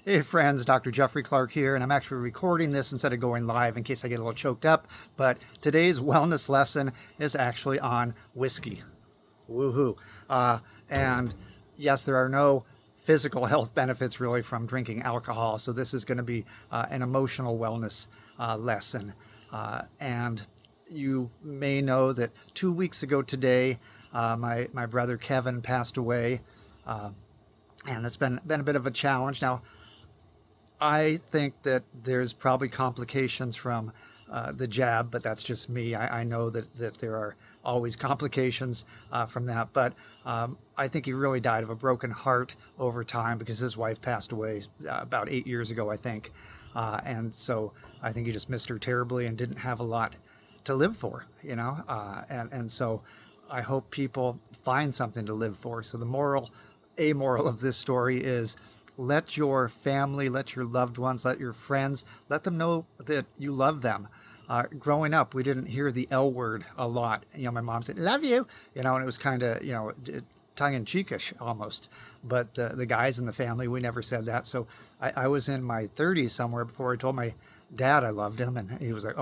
Hey friends, Dr. Jeffrey Clark here, and I'm actually recording this instead of going live in case I get a little choked up. But today's wellness lesson is actually on whiskey. Woohoo. And yes, there are no physical health benefits really from drinking alcohol. So this is going to be an emotional wellness lesson. And you may know that 2 weeks ago today, my brother Kevin passed away. And it's been a bit of a challenge. Now, I think that there's probably complications from the jab, but that's just me. I know that there are always complications from that, but I think he really died of a broken heart over time because his wife passed away about 8 years ago, I think. And so I think he just missed her terribly and didn't have a lot to live for, and so I hope people find something to live for. So the amoral of this story is let your family, let your loved ones, let your friends, let them know that you love them. Growing up, we didn't hear the L word a lot. My mom said, love you, and it was kind of, tongue-in-cheekish almost. But the guys in the family, we never said that. So I was in my 30s somewhere before I told my dad I loved him, and he was like,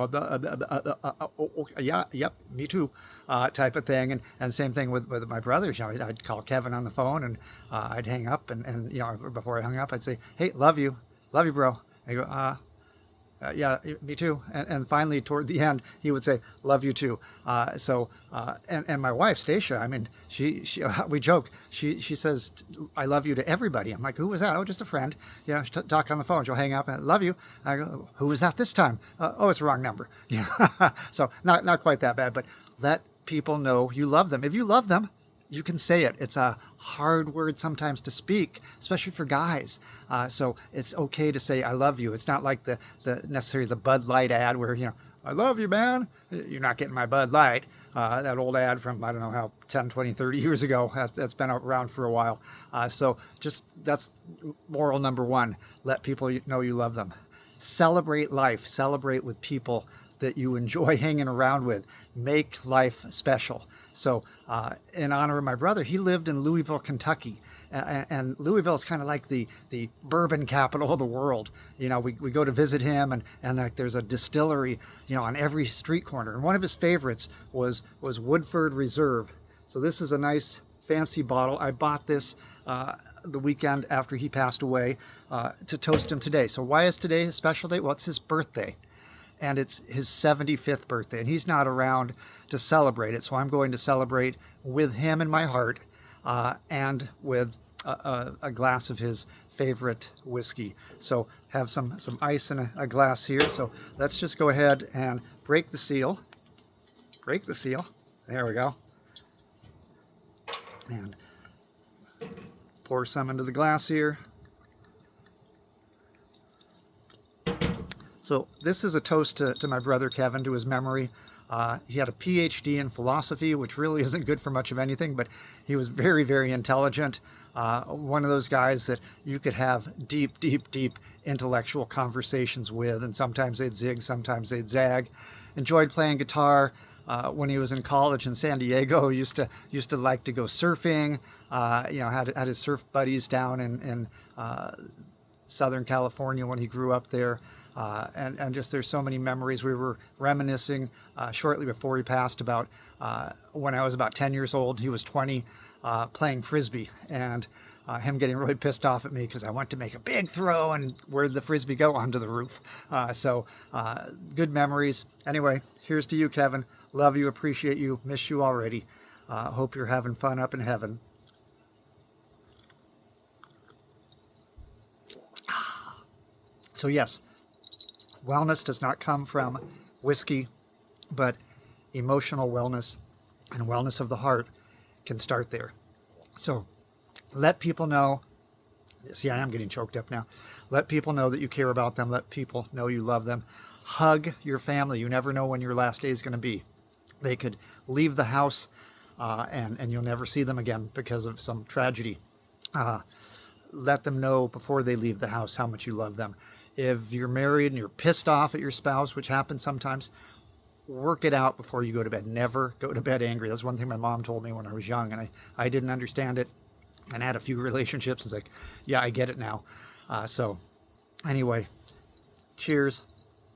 yeah, yep, me too, type of thing. And same thing with my brothers. I'd call Kevin on the phone, and I'd hang up, and before I hung up, I'd say, hey, love you, bro. And he'd go, yeah, me too. And finally, toward the end, he would say, love you too. And my wife, Stacia, I mean, she we joke. She says, I love you to everybody. I'm like, who was that? Oh, just a friend. She'll talk on the phone. She'll hang up and love you. I go, who was that this time? Oh, it's the wrong number. So not quite that bad, but let people know you love them. If you love them, you can say it. It's a hard word sometimes to speak, especially for guys. So it's okay to say, I love you. It's not like the necessarily the Bud Light ad where, I love you, man. You're not getting my Bud Light. That old ad from, I don't know how, 10, 20, 30 years ago. That's been around for a while. So just that's moral number one. Let people know you love them. Celebrate life. Celebrate with people that you enjoy hanging around with. Make life special. So in honor of my brother, he lived in Louisville, Kentucky. And Louisville is kind of like the bourbon capital of the world. We go to visit him, and like there's a distillery, on every street corner. And one of his favorites was Woodford Reserve. So this is a nice fancy bottle. I bought this the weekend after he passed away to toast him today. So why is today a special day? Well, it's his birthday. And it's his 75th birthday, and he's not around to celebrate it. So I'm going to celebrate with him in my heart and with a glass of his favorite whiskey. So have some ice in a glass here. So let's just go ahead and break the seal. Break the seal. There we go. And pour some into the glass here. So this is a toast to my brother Kevin, to his memory. He had a PhD in philosophy, which really isn't good for much of anything, but he was very, very intelligent. One of those guys that you could have deep, deep, deep intellectual conversations with, and sometimes they'd zig, sometimes they'd zag. Enjoyed playing guitar. When he was in college in San Diego, he used to like to go surfing. Had his surf buddies down in Southern California when he grew up there. And just there's so many memories. We were reminiscing shortly before he passed about when I was about 10 years old. He was 20, playing Frisbee, and him getting really pissed off at me because I went to make a big throw, and where'd the Frisbee go? Onto the roof. So good memories. Anyway, here's to you, Kevin. Love you, appreciate you, miss you already. Hope you're having fun up in heaven. So yes, wellness does not come from whiskey, but emotional wellness and wellness of the heart can start there. So let people know. See, I am getting choked up now. Let people know that you care about them. Let people know you love them. Hug your family. You never know when your last day is going to be. They could leave the house and you'll never see them again because of some tragedy. Let them know before they leave the house how much you love them. If you're married and you're pissed off at your spouse, which happens sometimes, work it out before you go to bed. Never go to bed angry. That's one thing my mom told me when I was young, and I didn't understand it, and I had a few relationships. It's like, yeah, I get it now. So Anyway, cheers.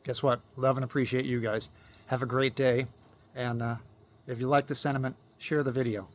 Guess what? Love and appreciate you guys. Have a great day. And if you like the sentiment, share the video.